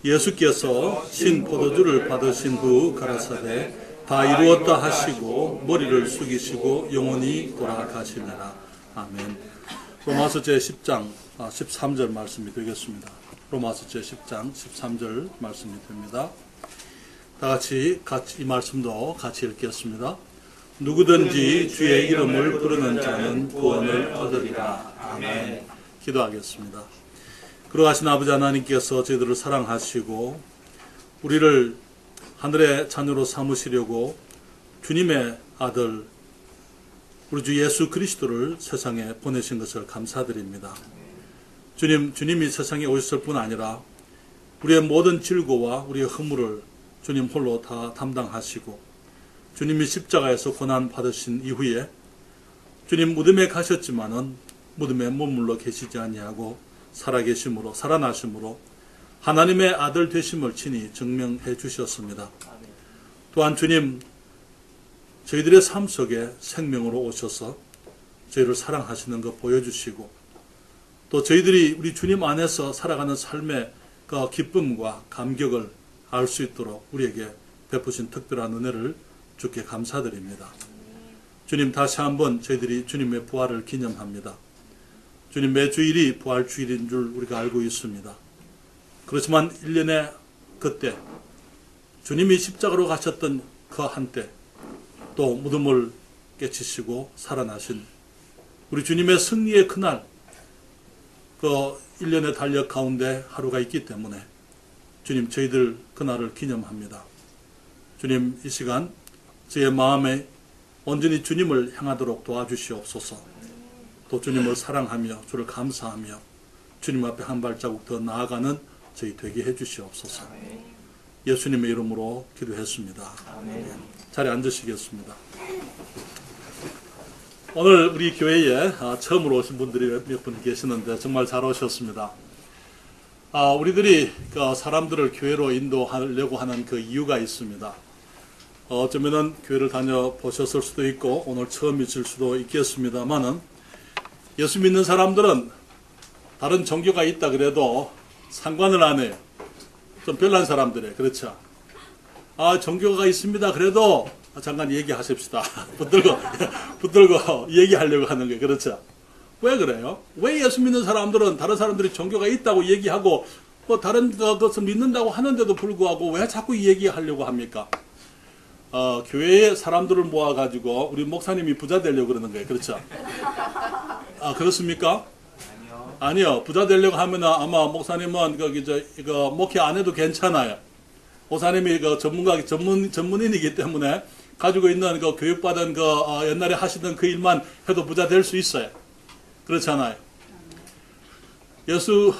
예수께서 신 포도주를 받으신 후 가라사대 다 이루었다 하시고 머리를 숙이시고 영원히 돌아가시니라. 아멘. 로마서 제10장 13절 말씀이 되겠습니다. 로마서 제10장 13절 말씀이 됩니다. 다 같이 이 말씀도 같이 읽겠습니다. 누구든지 주의 이름을 부르는 자는 구원을 얻으리라. 아멘. 기도하겠습니다. 그러하신 아버지 하나님께서 저희들을 사랑하시고 우리를 하늘의 자녀로 삼으시려고 주님의 아들 우리 주 예수 그리스도를 세상에 보내신 것을 감사드립니다. 주님이 세상에 오셨을 뿐 아니라 우리의 모든 질고와 우리의 허물을 주님 홀로 다 담당하시고 주님이 십자가에서 고난 받으신 이후에 주님 무덤에 가셨지만은 무덤에 머물러 계시지 아니하고 살아계심으로 살아나심으로 하나님의 아들 되심을 친히 증명해 주셨습니다. 또한 주님 저희들의 삶 속에 생명으로 오셔서 저희를 사랑하시는 것 보여주시고 또 저희들이 우리 주님 안에서 살아가는 삶의 그 기쁨과 감격을 알 수 있도록 우리에게 베푸신 특별한 은혜를 주께 감사드립니다. 주님 다시 한번 저희들이 주님의 부활을 기념합니다. 주님 매주일이 부활주일인 줄 우리가 알고 있습니다. 그렇지만 1년의 그때 주님이 십자가로 가셨던 그 한때 또 무덤을 깨치시고 살아나신 우리 주님의 승리의 그날 그 1년의 달력 가운데 하루가 있기 때문에 주님 저희들 그날을 기념합니다. 주님 이 시간 저의 마음에 온전히 주님을 향하도록 도와주시옵소서. 또 주님을 사랑하며 주를 감사하며 주님 앞에 한 발자국 더 나아가는 저희 되게 해주시옵소서. 예수님의 이름으로 기도했습니다. 자리에 앉으시겠습니다. 오늘 우리 교회에 처음으로 오신 분들이 몇 분 계시는데 정말 잘 오셨습니다. 우리들이 사람들을 교회로 인도하려고 하는 그 이유가 있습니다. 어쩌면은 교회를 다녀보셨을 수도 있고 오늘 처음이실 수도 있겠습니다만은 예수 믿는 사람들은 다른 종교가 있다 그래도 상관을 안 해요. 좀 별난 사람들이에요. 그렇죠? 종교가 있습니다. 그래도 잠깐 얘기하십시다. 붙들고 얘기하려고 하는 거예요. 그렇죠? 왜 그래요? 왜 예수 믿는 사람들은 다른 사람들이 종교가 있다고 얘기하고 뭐 다른 것을 믿는다고 하는데도 불구하고 왜 자꾸 얘기하려고 합니까? 교회에 사람들을 모아가지고 우리 목사님이 부자 되려고 그러는 거예요. 그렇죠? 그렇습니까? 아니요. 부자 되려고 하면 아마 목사님은 이거 목회 안 해도 괜찮아요. 목사님이 전문인이기 때문에 가지고 있는 교육받은 옛날에 하시던 그 일만 해도 부자 될 수 있어요. 그렇잖아요. 예수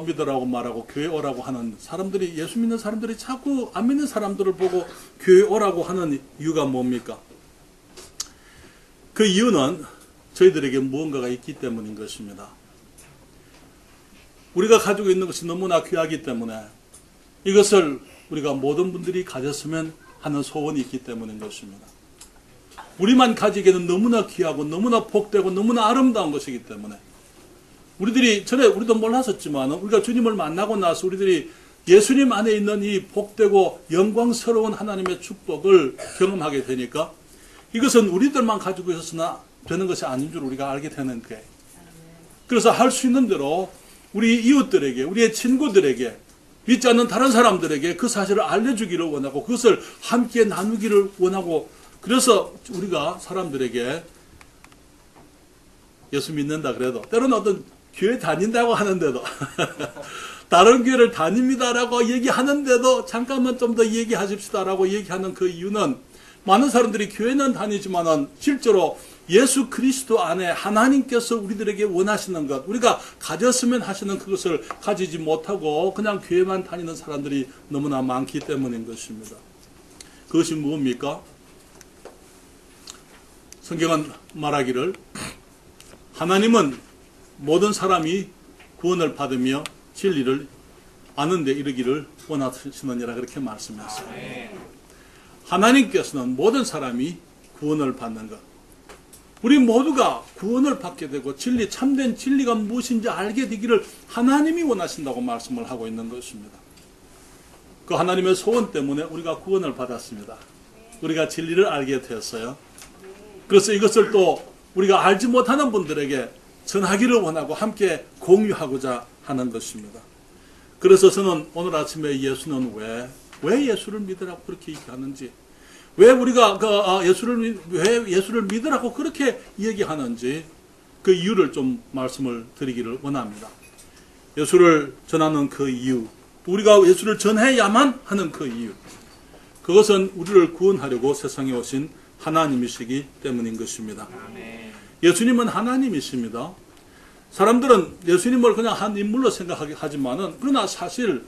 믿으라고 말하고 교회 오라고 하는 사람들이 예수 믿는 사람들이 자꾸 안 믿는 사람들을 보고 교회 오라고 하는 이유가 뭡니까? 그 이유는 저희들에게 무언가가 있기 때문인 것입니다. 우리가 가지고 있는 것이 너무나 귀하기 때문에 이것을 우리가 모든 분들이 가졌으면 하는 소원이 있기 때문인 것입니다. 우리만 가지기에는 너무나 귀하고 너무나 복되고 너무나 아름다운 것이기 때문에 우리들이 전에 우리도 몰랐었지만 우리가 주님을 만나고 나서 우리들이 예수님 안에 있는 이 복되고 영광스러운 하나님의 축복을 경험하게 되니까 이것은 우리들만 가지고 있어서나 되는 것이 아닌 줄 우리가 알게 되는 거예요. 그래서 할 수 있는 대로 우리 이웃들에게 우리의 친구들에게 믿지 않는 다른 사람들에게 그 사실을 알려주기를 원하고 그것을 함께 나누기를 원하고 그래서 우리가 사람들에게 예수 믿는다 그래도 때로는 어떤 교회 다닌다고 하는데도 다른 교회를 다닙니다라고 얘기하는데도 잠깐만 좀 더 얘기하십시다라고 얘기하는 그 이유는 많은 사람들이 교회는 다니지만은 실제로 예수 그리스도 안에 하나님께서 우리들에게 원하시는 것, 우리가 가졌으면 하시는 그것을 가지지 못하고 그냥 교회만 다니는 사람들이 너무나 많기 때문인 것입니다. 그것이 무엇입니까? 성경은 말하기를 하나님은 모든 사람이 구원을 받으며 진리를 아는 데 이르기를 원하시느니라 그렇게 말씀했어요. 하나님께서는 모든 사람이 구원을 받는 것, 우리 모두가 구원을 받게 되고 진리, 참된 진리가 무엇인지 알게 되기를 하나님이 원하신다고 말씀을 하고 있는 것입니다. 그 하나님의 소원 때문에 우리가 구원을 받았습니다. 우리가 진리를 알게 되었어요. 그래서 이것을 또 우리가 알지 못하는 분들에게 전하기를 원하고 함께 공유하고자 하는 것입니다. 그래서 저는 오늘 아침에 예수는 왜 예수를 믿으라고 그렇게 얘기하는지, 왜 우리가 왜 예수를 믿으라고 그렇게 얘기하는지 그 이유를 좀 말씀을 드리기를 원합니다. 예수를 전하는 그 이유, 우리가 예수를 전해야만 하는 그 이유, 그것은 우리를 구원하려고 세상에 오신 하나님이시기 때문인 것입니다. 예수님은 하나님이십니다. 사람들은 예수님을 그냥 한 인물로 생각하게 하지만은, 그러나 사실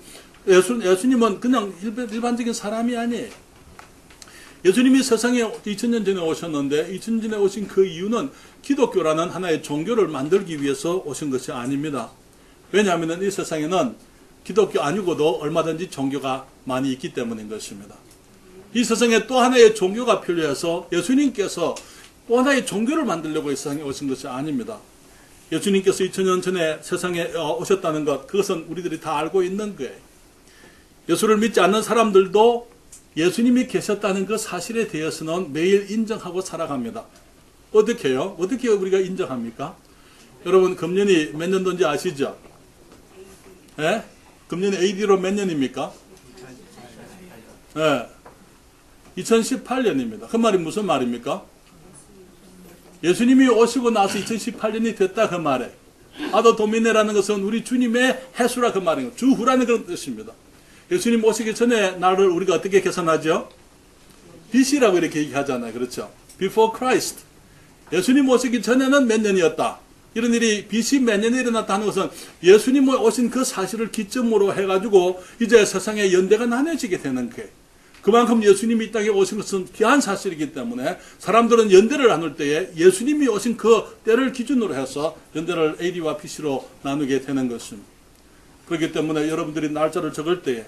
예수님은 그냥 일반적인 사람이 아니에요. 예수님이 세상에 2000년 전에 오셨는데 2000년 전에 오신 그 이유는 기독교라는 하나의 종교를 만들기 위해서 오신 것이 아닙니다. 왜냐하면 이 세상에는 기독교 아니고도 얼마든지 종교가 많이 있기 때문인 것입니다. 이 세상에 또 하나의 종교가 필요해서 예수님께서 또 하나의 종교를 만들려고 이 세상에 오신 것이 아닙니다. 예수님께서 2000년 전에 세상에 오셨다는 것, 그것은 우리들이 다 알고 있는 거예요. 예수를 믿지 않는 사람들도 예수님이 계셨다는 그 사실에 대해서는 매일 인정하고 살아갑니다. 어떻게 해요? 어떻게 우리가 인정합니까? 여러분, 금년이 몇 년도인지 아시죠? 예? 금년이 AD로 몇 년입니까? 예. 2018년입니다. 그 말이 무슨 말입니까? 예수님이 오시고 나서 2018년이 됐다 그 말에. 아도 도미네라는 것은 우리 주님의 해수라 그 말이에요. 주후라는 그런 뜻입니다. 예수님 오시기 전에 날을 우리가 어떻게 계산하죠? BC라고 이렇게 얘기하잖아요. 그렇죠? Before Christ. 예수님 오시기 전에는 몇 년이었다. 이런 일이 BC 몇 년에 일어났다는 것은 예수님 오신 그 사실을 기점으로 해가지고 이제 세상의 연대가 나눠지게 되는 거예요. 그만큼 예수님이 이 땅에 오신 것은 귀한 사실이기 때문에 사람들은 연대를 나눌 때에 예수님이 오신 그 때를 기준으로 해서 연대를 AD와 BC로 나누게 되는 것입니다. 그렇기 때문에 여러분들이 날짜를 적을 때에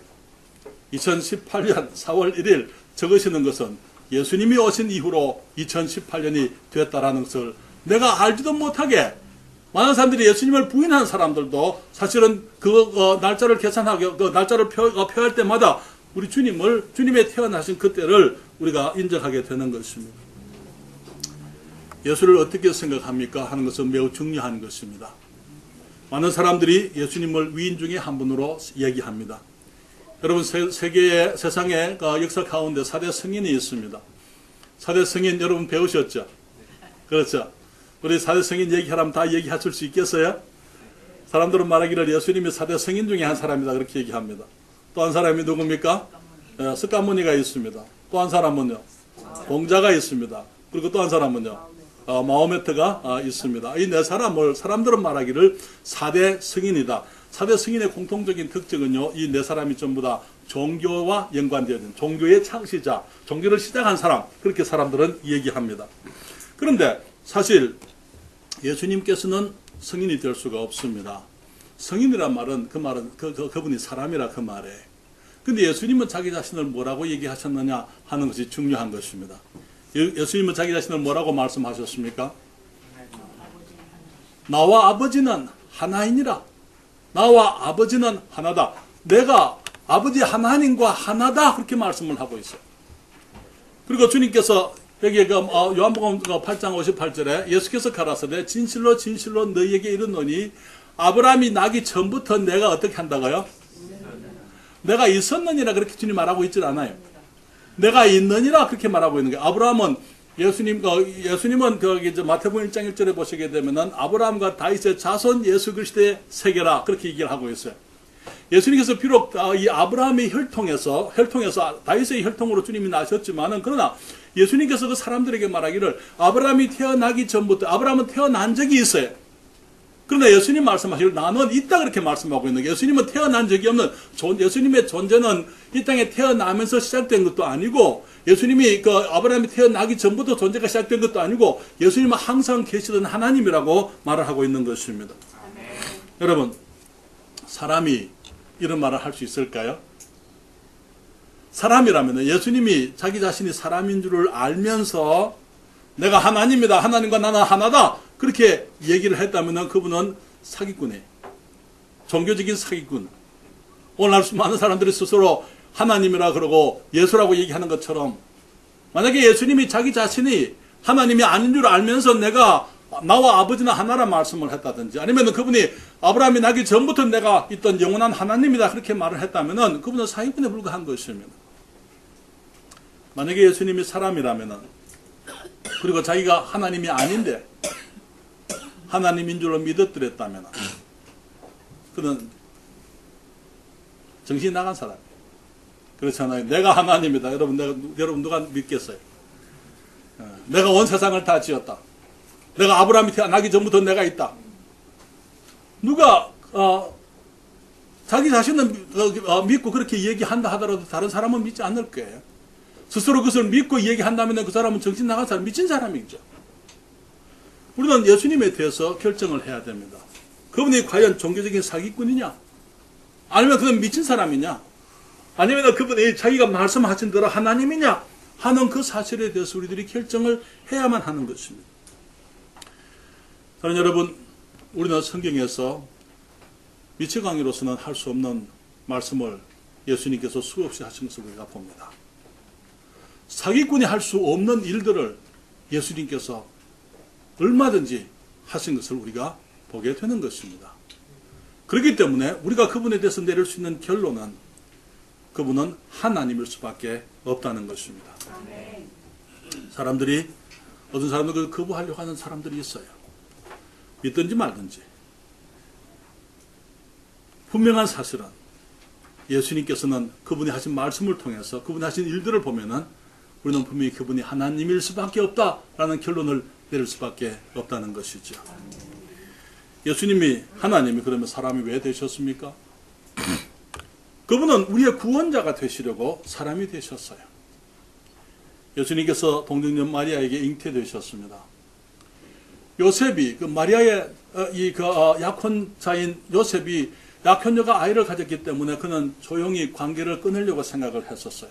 2018년 4월 1일 적으시는 것은 예수님이 오신 이후로 2018년이 됐다라는 것을 내가 알지도 못하게, 많은 사람들이 예수님을 부인하는 사람들도 사실은 그 날짜를 계산하고 그 날짜를 표할 때마다 우리 주님의 태어나신 그때를 우리가 인정하게 되는 것입니다. 예수를 어떻게 생각합니까? 하는 것은 매우 중요한 것입니다. 많은 사람들이 예수님을 위인 중에 한 분으로 얘기합니다. 여러분, 세상의 역사 가운데 4대 성인이 있습니다. 4대 성인 여러분 배우셨죠? 그렇죠? 우리 4대 성인 얘기하라면 다 얘기하실 수 있겠어요? 사람들은 말하기를 예수님이 4대 성인 중에 한 사람이다 그렇게 얘기합니다. 또 한 사람이 누굽니까? 스가모니가 있습니다. 또 한 사람은요? 공자가 있습니다. 그리고 또 한 사람은요? 마호메트가 있습니다. 이 네 사람을 사람들은 말하기를 4대 성인이다. 4대 성인의 공통적인 특징은요, 이 네 사람이 전부 다 종교와 연관되어 있는 종교의 창시자, 종교를 시작한 사람, 그렇게 사람들은 얘기합니다. 그런데 사실 예수님께서는 성인이 될 수가 없습니다. 성인이란 말은 그분이 사람이라 그 말에. 근데 예수님은 자기 자신을 뭐라고 얘기하셨느냐 하는 것이 중요한 것입니다. 예수님은 자기 자신을 뭐라고 말씀하셨습니까? 나와 아버지는 하나이니라. 나와 아버지는 하나다. 내가 아버지 하나님과 하나다. 그렇게 말씀을 하고 있어요. 그리고 주님께서 여기 요한복음 8장 58절에 예수께서 가라사대 진실로 진실로 너희에게 이르노니 아브라함이 나기 전부터 내가 어떻게 한다고요? 내가 있었느니라 그렇게 주님 말하고 있질 않아요. 내가 있느니라 그렇게 말하고 있는 거예요. 아브라함은 예수님은 마태복음 1장 1절에 보시게 되면은 아브라함과 다윗의 자손 예수 그리스도의 세계라 그렇게 얘기를 하고 있어요. 예수님께서 비록 이 아브라함의 혈통에서 다윗의 혈통으로 주님이 나셨지만은 그러나 예수님께서 그 사람들에게 말하기를 아브라함이 태어나기 전부터 아브라함은 태어난 적이 있어요. 그러나 예수님 말씀하시기를 나는 있다 그렇게 말씀하고 있는 거예요. 예수님은 태어난 적이 없는 예수님의 존재는 이 땅에 태어나면서 시작된 것도 아니고 예수님이 아브라함이 태어나기 전부터 존재가 시작된 것도 아니고 예수님은 항상 계시던 하나님이라고 말을 하고 있는 것입니다. 여러분, 사람이 이런 말을 할 수 있을까요? 사람이라면 예수님이 자기 자신이 사람인 줄을 알면서 내가 하나님이다. 하나님과 나는 하나다. 그렇게 얘기를 했다면 그분은 사기꾼이에요. 종교적인 사기꾼. 오늘 많은 사람들이 스스로 하나님이라 그러고 예수라고 얘기하는 것처럼, 만약에 예수님이 자기 자신이 하나님이 아닌 줄 알면서 내가 나와 아버지는 하나란 말씀을 했다든지, 아니면 그분이 아브라함이 나기 전부터 내가 있던 영원한 하나님이다 그렇게 말을 했다면 그분은 사기꾼에 불과한 것입니다. 만약에 예수님이 사람이라면, 그리고 자기가 하나님이 아닌데 하나님인 줄로 믿었더랬다면 그는 정신이 나간 사람이에요. 그렇잖아요. 내가 하나님이다. 여러분 누가 믿겠어요? 내가 온 세상을 다 지었다. 내가 아브라함이 태어나기 전부터 내가 있다. 누가 자기 자신은 믿고 그렇게 얘기한다 하더라도 다른 사람은 믿지 않을 거예요. 스스로 그것을 믿고 얘기한다면 그 사람은 정신 나간 사람, 미친 사람이죠. 우리는 예수님에 대해서 결정을 해야 됩니다. 그분이 과연 종교적인 사기꾼이냐? 아니면 그는 미친 사람이냐? 아니면 그분이 자기가 말씀하신 대로 하나님이냐? 하는 그 사실에 대해서 우리들이 결정을 해야만 하는 것입니다. 사랑하는 여러분, 우리는 성경에서 미처 강의로서는 할 수 없는 말씀을 예수님께서 수없이 하신 것을 우리가 봅니다. 사기꾼이 할 수 없는 일들을 예수님께서 얼마든지 하신 것을 우리가 보게 되는 것입니다. 그렇기 때문에 우리가 그분에 대해서 내릴 수 있는 결론은 그분은 하나님일 수밖에 없다는 것입니다. 사람들이, 어떤 사람들은 거부하려고 하는 사람들이 있어요. 믿든지 말든지. 분명한 사실은 예수님께서는 그분이 하신 말씀을 통해서 그분이 하신 일들을 보면은 우리는 분명히 그분이 하나님일 수밖에 없다라는 결론을 내릴 수밖에 없다는 것이죠. 예수님이 하나님이 그러면 사람이 왜 되셨습니까? 그분은 우리의 구원자가 되시려고 사람이 되셨어요. 예수님께서 동정녀 마리아에게 잉태되셨습니다. 요셉이 그 마리아의 약혼자인 요셉이 약혼녀가 아이를 가졌기 때문에 그는 조용히 관계를 끊으려고 생각을 했었어요.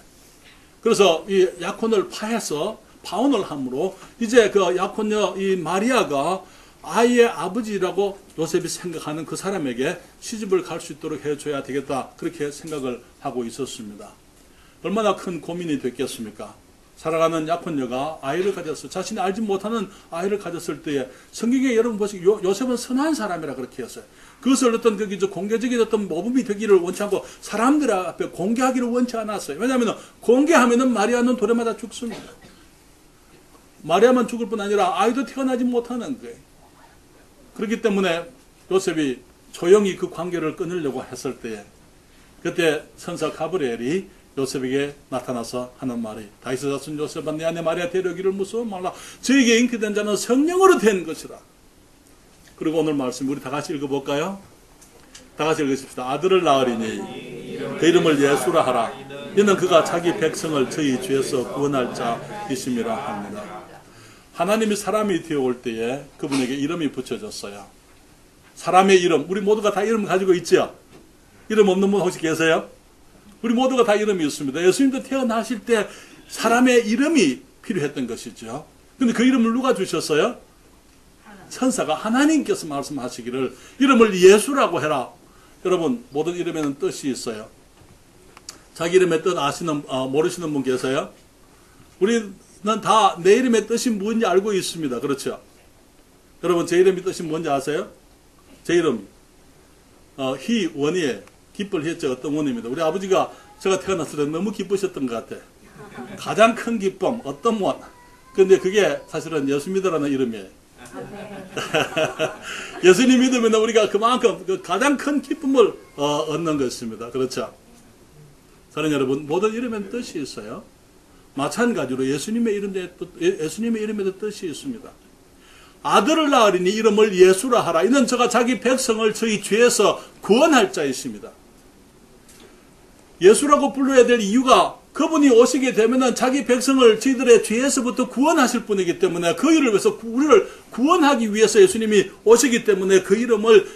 그래서 이 약혼을 파해서 파혼을 함으로 이제 그 약혼녀 이 마리아가 아이의 아버지라고 요셉이 생각하는 그 사람에게 시집을 갈 수 있도록 해줘야 되겠다, 그렇게 생각을 하고 있었습니다. 얼마나 큰 고민이 됐겠습니까? 살아가는 약혼녀가 아이를 가졌을, 자신이 알지 못하는 아이를 가졌을 때에 성경에 여러분 보시고 요셉은 선한 사람이라 그렇게 했어요. 그것을 어떤 공개적인 어떤 모범이 되기를 원치 않고 사람들 앞에 공개하기를 원치 않았어요. 왜냐하면 공개하면은 마리아는 돌에마다 죽습니다. 마리아만 죽을 뿐 아니라 아이도 태어나지 못하는 거예요. 그렇기 때문에 요셉이 조용히 그 관계를 끊으려고 했을 때에 그때 천사 가브리엘이 요셉에게 나타나서 하는 말이, 다윗의 자손 요셉아, 내 아내 마리아 데려오기를 무서워 말라. 저에게 잉태된 자는 성령으로 된 것이라. 그리고 오늘 말씀 우리 다 같이 읽어볼까요? 다 같이 읽으십시다. 아들을 낳으리니 그 이름을 예수라 하라. 이는 그가 자기 백성을 저희 죄에서 구원할 자이심이라 합니다. 하나님이 사람이 되어올 때에 그분에게 이름이 붙여졌어요. 사람의 이름, 우리 모두가 다 이름 가지고 있죠? 이름 없는 분 혹시 계세요? 우리 모두가 다 이름이 있습니다. 예수님도 태어나실 때 사람의 이름이 필요했던 것이죠. 근데 그 이름을 누가 주셨어요? 천사가 하나님께서 말씀하시기를 이름을 예수라고 해라. 여러분, 모든 이름에는 뜻이 있어요. 자기 이름의 뜻 모르시는 분 계세요? 우리는 다 내 이름의 뜻이 뭔지 알고 있습니다. 그렇죠? 여러분, 제 이름의 뜻이 뭔지 아세요? 제 이름, 원이에요. 기쁠 했죠. 어떤 원입니다. 우리 아버지가 제가 태어났을 때 너무 기쁘셨던 것 같아요. 가장 큰 기쁨, 어떤 원. 근데 그게 사실은 예수 믿으라는 이름이에요. 예수님 믿으면 우리가 그만큼 가장 큰 기쁨을 얻는 것입니다. 그렇죠? 사랑하는 여러분, 모든 이름에는 뜻이 있어요. 마찬가지로 예수님의 이름에도 뜻이 있습니다. 아들을 낳으리니 이름을 예수라 하라. 이는 저가 자기 백성을 저희 죄에서 구원할 자이십니다. 예수라고 불러야 될 이유가 그분이 오시게 되면은 자기 백성을 저희들의 죄에서부터 구원하실 분이기 때문에 그 일을 위해서 우리를 구원하기 위해서 예수님이 오시기 때문에 그 이름을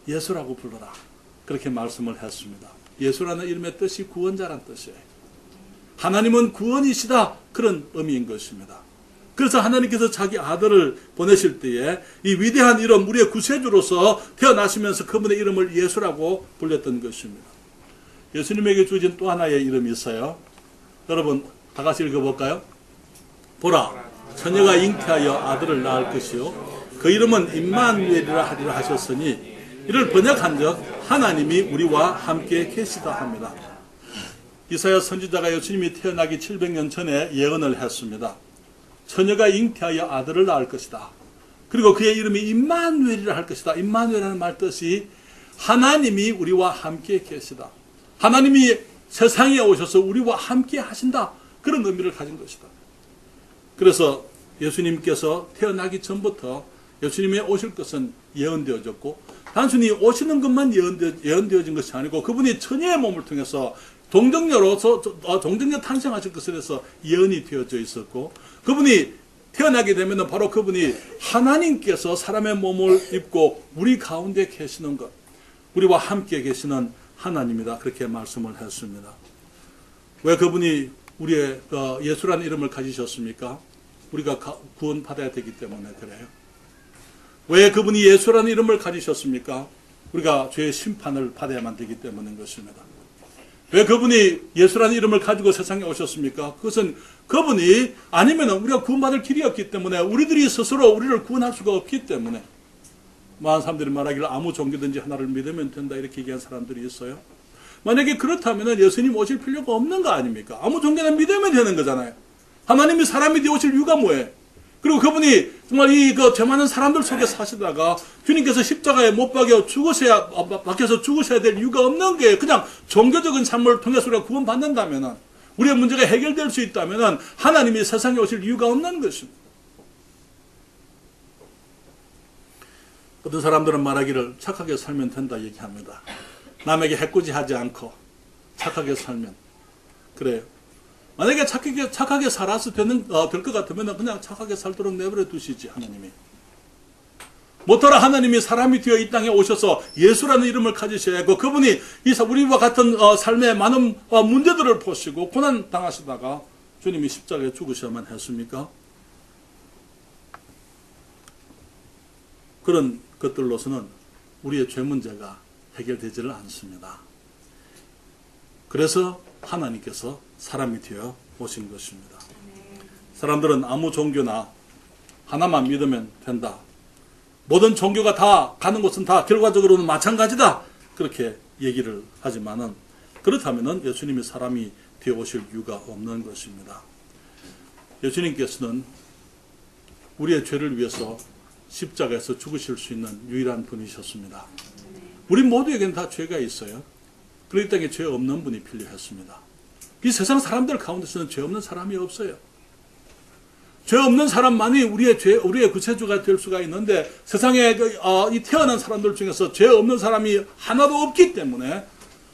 예수라고 불러라. 그렇게 말씀을 했습니다. 예수라는 이름의 뜻이 구원자란 뜻이에요. 하나님은 구원이시다. 그런 의미인 것입니다. 그래서 하나님께서 자기 아들을 보내실 때에 이 위대한 이름, 우리의 구세주로서 태어나시면서 그분의 이름을 예수라고 불렸던 것입니다. 예수님에게 주어진 또 하나의 이름이 있어요. 여러분 다 같이 읽어볼까요? 보라, 처녀가 잉태하여 아들을 낳을 것이요 그 이름은 임마누엘이라 하리라 하셨으니 이를 번역한즉 하나님이 우리와 함께 계시다 합니다. 이사야 선지자가 예수님이 태어나기 700년 전에 예언을 했습니다. 처녀가 잉태하여 아들을 낳을 것이다. 그리고 그의 이름이 임마누엘이라 할 것이다. 임마누엘이라는 말 뜻이 하나님이 우리와 함께 계시다. 하나님이 세상에 오셔서 우리와 함께 하신다. 그런 의미를 가진 것이다. 그래서 예수님께서 태어나기 전부터 예수님이 오실 것은 예언되어졌고 단순히 오시는 것만 예언되어진 것이 아니고 그분이 처녀의 몸을 통해서 동정녀로서 동정녀 탄생하실 것에 대해서 예언이 되어져 있었고 그분이 태어나게 되면 바로 그분이 하나님께서 사람의 몸을 입고 우리 가운데 계시는 것, 우리와 함께 계시는 하나님이다. 그렇게 말씀을 했습니다. 왜 그분이 우리의 예수라는 이름을 가지셨습니까? 우리가 구원받아야 되기 때문에 그래요. 왜 그분이 예수라는 이름을 가지셨습니까? 우리가 죄의 심판을 받아야만 되기 때문인 것입니다. 왜 그분이 예수라는 이름을 가지고 세상에 오셨습니까? 그것은 그분이 아니면 우리가 구원받을 길이 없기 때문에 우리들이 스스로 우리를 구원할 수가 없기 때문에 많은 사람들이 말하기를 아무 종교든지 하나를 믿으면 된다 이렇게 얘기한 사람들이 있어요. 만약에 그렇다면 예수님 오실 필요가 없는 거 아닙니까? 아무 종교는 믿으면 되는 거잖아요. 하나님이 사람이 되어 오실 이유가 뭐예요? 그리고 그분이 정말 죄 많은 사람들 속에 사시다가 주님께서 십자가에 못 박혀 박혀서 죽으셔야 될 이유가 없는 게 그냥 종교적인 삶을 통해서 우리가 구원받는다면 우리의 문제가 해결될 수 있다면 하나님이 세상에 오실 이유가 없는 것입니다. 어떤 사람들은 말하기를 착하게 살면 된다 얘기합니다. 남에게 해코지하지 않고 착하게 살면 그래요. 만약에 착하게 살아서 될 것 같으면 그냥 착하게 살도록 내버려 두시지 하나님이. 못하라 하나님이 사람이 되어 이 땅에 오셔서 예수라는 이름을 가지셔야 하고 그분이 우리와 같은 삶의 많은 문제들을 보시고 고난 당하시다가 주님이 십자가에 죽으셔야만 했습니까? 그런 것들로서는 우리의 죄 문제가 해결되지를 않습니다. 그래서 하나님께서 사람이 되어 오신 것입니다. 사람들은 아무 종교나 하나만 믿으면 된다. 모든 종교가 다 가는 곳은 다 결과적으로는 마찬가지다. 그렇게 얘기를 하지만은 그렇다면은 예수님이 사람이 되어 오실 이유가 없는 것입니다. 예수님께서는 우리의 죄를 위해서 십자가에서 죽으실 수 있는 유일한 분이셨습니다. 우리 모두에게는 다 죄가 있어요. 그렇기 때문에 죄 없는 분이 필요했습니다. 이 세상 사람들 가운데서는 죄 없는 사람이 없어요. 죄 없는 사람만이 우리의 구세주가 될 수가 있는데 세상에 이 태어난 사람들 중에서 죄 없는 사람이 하나도 없기 때문에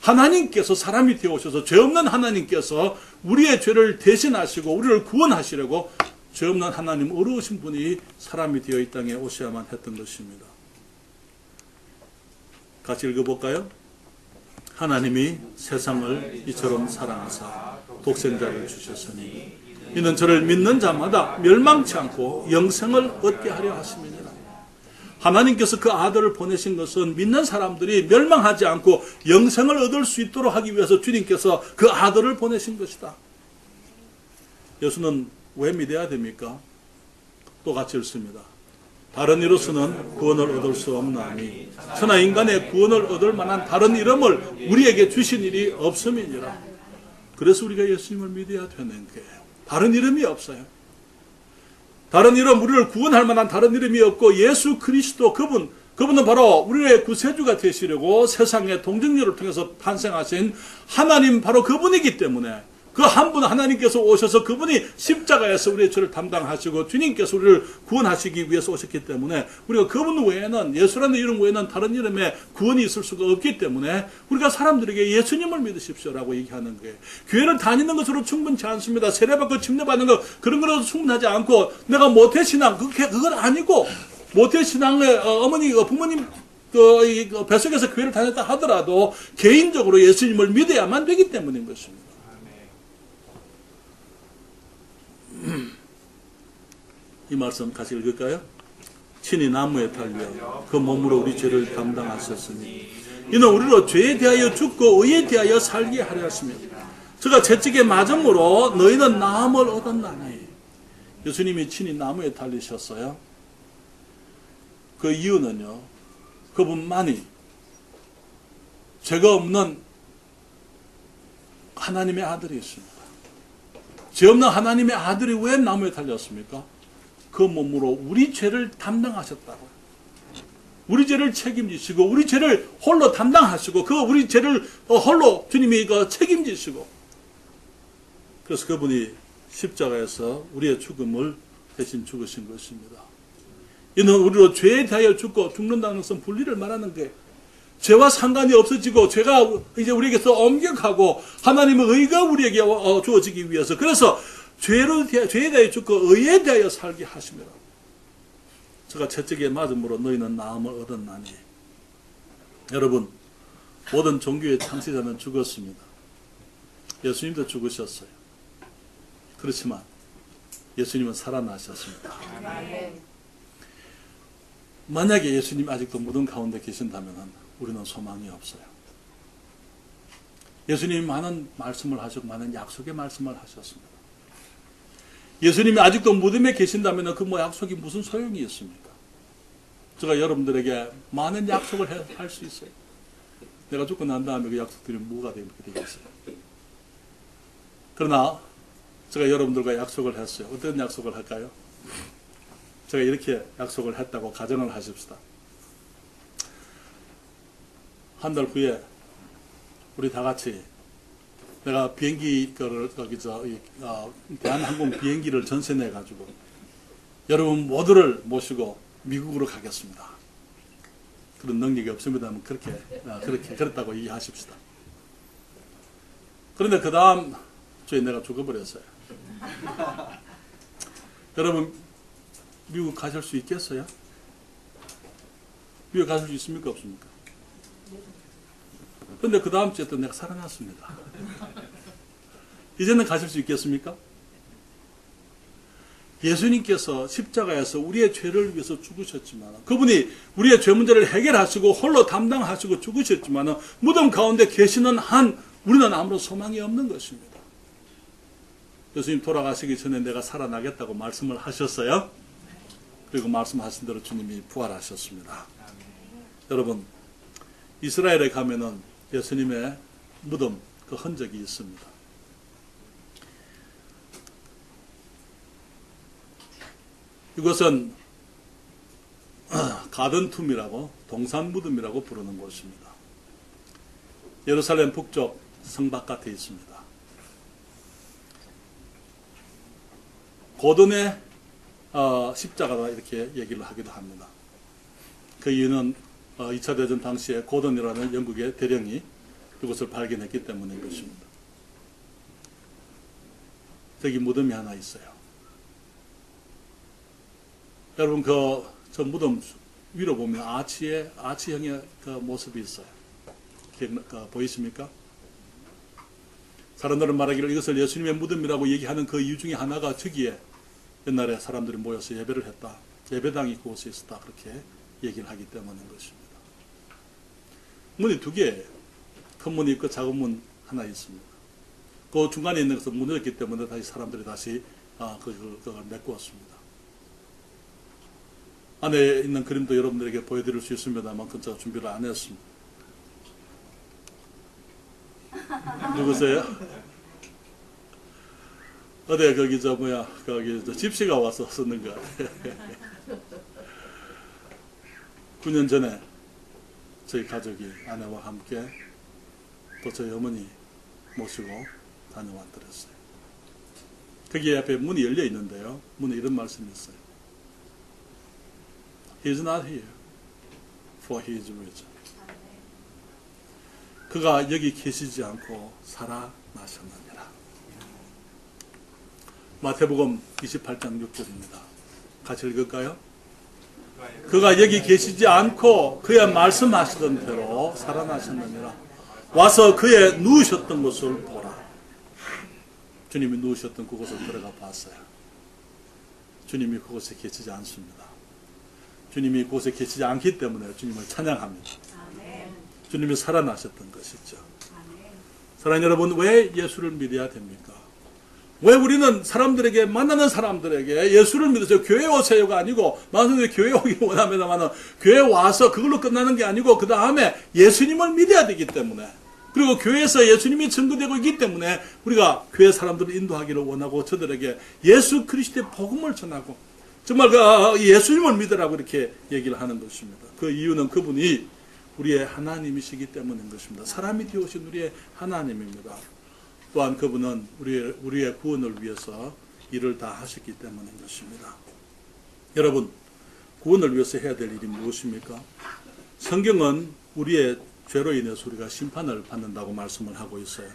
하나님께서 사람이 되어 오셔서 죄 없는 하나님께서 우리의 죄를 대신하시고 우리를 구원하시려고 죄 없는 하나님 어려우신 분이 사람이 되어 이 땅에 오셔야만 했던 것입니다. 같이 읽어볼까요? 하나님이 세상을 이처럼 사랑하사 독생자를 주셨으니 이는 저를 믿는 자마다 멸망치 않고 영생을 얻게 하려 하심이니라. 하나님께서 그 아들을 보내신 것은 믿는 사람들이 멸망하지 않고 영생을 얻을 수 있도록 하기 위해서 주님께서 그 아들을 보내신 것이다. 예수는 왜 믿어야 됩니까? 또 같이 읽습니다. 다른 이로서는 구원을 얻을 수 없나니 천하 인간의 구원을 얻을 만한 다른 이름을 우리에게 주신 일이 없음이니라. 그래서 우리가 예수님을 믿어야 되는 거예요. 다른 이름이 없어요. 다른 이름, 우리를 구원할 만한 다른 이름이 없고 예수 그리스도 그분은 바로 우리의 구세주가 되시려고 세상의 동정녀를 통해서 탄생하신 하나님 바로 그분이기 때문에 그 한 분 하나님께서 오셔서 그분이 십자가에서 우리의 죄를 담당하시고 주님께서 우리를 구원하시기 위해서 오셨기 때문에 우리가 그분 외에는 예수라는 이름 외에는 다른 이름에 구원이 있을 수가 없기 때문에 우리가 사람들에게 예수님을 믿으십시오라고 얘기하는 거예요. 교회를 다니는 것으로 충분치 않습니다. 세례받고 침례받는 것 그런 거로 충분하지 않고 내가 모태신앙 그건 아니고 모태신앙의 부모님 뱃속에서 교회를 다녔다 하더라도 개인적으로 예수님을 믿어야만 되기 때문인 것입니다. 이 말씀 같이 읽을까요? 친히 나무에 달려 그 몸으로 우리 죄를 담당하셨으니 이는 우리로 죄에 대하여 죽고 의에 대하여 살게 하려 하십니다. 저가 채찍에 맞음으로 너희는 나음을 얻었나니. 예수님이 친히 나무에 달리셨어요. 그 이유는요, 그분만이 죄가 없는 하나님의 아들이었습니다. 죄 없는 하나님의 아들이 왜 나무에 달렸습니까? 그 몸으로 우리 죄를 담당하셨다고요. 우리 죄를 책임지시고 우리 죄를 홀로 담당하시고 그 우리 죄를 홀로 주님이 책임지시고, 그래서 그분이 십자가에서 우리의 죽음을 대신 죽으신 것입니다. 이는 우리로 죄에 대하여 죽고 죽는다는 것은 분리를 말하는 게, 죄와 상관이 없어지고 죄가 이제 우리에게서 엄격하고 하나님의 의가 우리에게 주어지기 위해서, 그래서 죄에 대하여 죽고 의에 대하여 살게 하십니다. 제가 채찍에 맞음으로 너희는 나음을 얻었나니. 여러분, 모든 종교의 창시자는 죽었습니다. 예수님도 죽으셨어요. 그렇지만 예수님은 살아나셨습니다. 만약에 예수님이 아직도 무덤 가운데 계신다면 우리는 소망이 없어요. 예수님이 많은 말씀을 하셨고 많은 약속의 말씀을 하셨습니다. 예수님이 아직도 무덤에 계신다면 그 약속이 무슨 소용이 있습니까? 제가 여러분들에게 많은 약속을 할 수 있어요. 내가 죽고 난 다음에 그 약속들이 뭐가 되겠어요? 그러나 제가 여러분들과 약속을 했어요. 어떤 약속을 할까요? 제가 이렇게 약속을 했다고 가정을 하십시다. 한 달 후에 우리 다 같이 내가 비행기 대한항공 비행기를 전세내 가지고 여러분 모두를 모시고 미국으로 가겠습니다. 그런 능력이 없습니다만 그랬다고 얘기하십시다. 그런데 그 다음 주에 내가 죽어버렸어요. 여러분 미국 가실 수 있겠어요? 미국 가실 수 있습니까? 없습니까? 그런데 그 다음 주에 또 내가 살아났습니다. 이제는 가실 수 있겠습니까? 예수님께서 십자가에서 우리의 죄를 위해서 죽으셨지만, 그분이 우리의 죄 문제를 해결하시고 홀로 담당하시고 죽으셨지만 무덤 가운데 계시는 한 우리는 아무런 소망이 없는 것입니다. 예수님 돌아가시기 전에 내가 살아나겠다고 말씀을 하셨어요. 그리고 말씀하신 대로 주님이 부활하셨습니다. 여러분, 이스라엘에 가면은 예수님의 무덤 그 흔적이 있습니다. 이것은 가든툼이라고, 동산 무덤이라고 부르는 곳입니다. 예루살렘 북쪽 성 바깥에 있습니다. 고든의 십자가다 이렇게 얘기를 하기도 합니다. 그 이유는 2차 대전 당시에 고든이라는 영국의 대령이 이것을 발견했기 때문인 것입니다. 저기 무덤이 하나 있어요. 여러분 저 무덤 위로 보면 아치형의 그 모습이 있어요. 보이십니까? 사람들은 말하기를 이것을 예수님의 무덤이라고 얘기하는 그 이유 중에 하나가 저기에 옛날에 사람들이 모여서 예배를 했다. 예배당이 그곳에 있었다. 그렇게 얘기를 하기 때문인 것입니다. 문이 두 개예요. 큰 문이 있고 작은 문 하나 있습니다. 그 중간에 있는 것은 무너졌기 때문에 다시 사람들이 다시 그걸 메꾸었습니다. 안에 있는 그림도 여러분들에게 보여드릴 수 있습니다만 그건 제가 준비를 안 했습니다. 누구세요? 어디 거기 집시가 와서 썼는 것 같아요. 9년 전에 저희 가족이 아내와 함께 또 저희 어머니 모시고 다녀왔더랬어요. 거기 앞에 문이 열려 있는데요. 문에 이런 말씀이 있어요. He is not here, for he is risen. 그가 여기 계시지 않고 살아나셨느니라. 마태복음 28장 6절입니다. 같이 읽을까요? 그가 여기 계시지 않고 그의 말씀하시던 대로 살아나셨느니라. 와서 그의 누우셨던 곳을 보라. 주님이 누우셨던 그곳을 들어가 봤어요. 주님이 그곳에 계시지 않습니다. 주님이 그곳에 계시지 않기 때문에 주님을 찬양합니다. 주님이 살아나셨던 것이죠. 사랑하는 여러분, 왜 예수를 믿어야 됩니까? 왜 우리는 사람들에게, 만나는 사람들에게 예수를 믿어서 교회 오세요가 아니고, 만약에 교회 오기 원하면 교회 와서 그걸로 끝나는 게 아니고 그 다음에 예수님을 믿어야 되기 때문에, 그리고 교회에서 예수님이 증거되고 있기 때문에 우리가 교회 사람들을 인도하기를 원하고 저들에게 예수 그리스도의 복음을 전하고 정말 그 예수님을 믿으라고 이렇게 얘기를 하는 것입니다. 그 이유는 그분이 우리의 하나님이시기 때문인 것입니다. 사람이 되어오신 우리의 하나님입니다. 또한 그분은 우리의 구원을 위해서 일을 다 하셨기 때문인 것입니다. 여러분, 구원을 위해서 해야 될 일이 무엇입니까? 성경은 우리의 죄로 인해서 우리가 심판을 받는다고 말씀을 하고 있어요.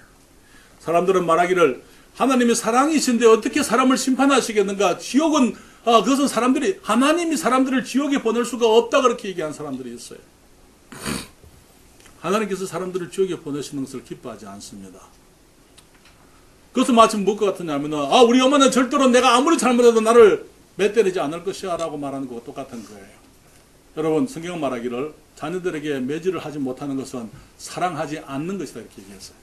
사람들은 말하기를 하나님이 사랑이신데 어떻게 사람을 심판하시겠는가? 지옥은 그것은 하나님이 사람들을 지옥에 보낼 수가 없다 그렇게 얘기한 사람들이 있어요. 하나님께서 사람들을 지옥에 보내시는 것을 기뻐하지 않습니다. 그것은 마치 무엇과 같으냐면 우리 엄마는 절대로 내가 아무리 잘못해도 나를 맷때리지 않을 것이야 라고 말하는 것과 똑같은 거예요. 여러분, 성경은 말하기를 자녀들에게 매질을 하지 못하는 것은 사랑하지 않는 것이다 이렇게 얘기했어요.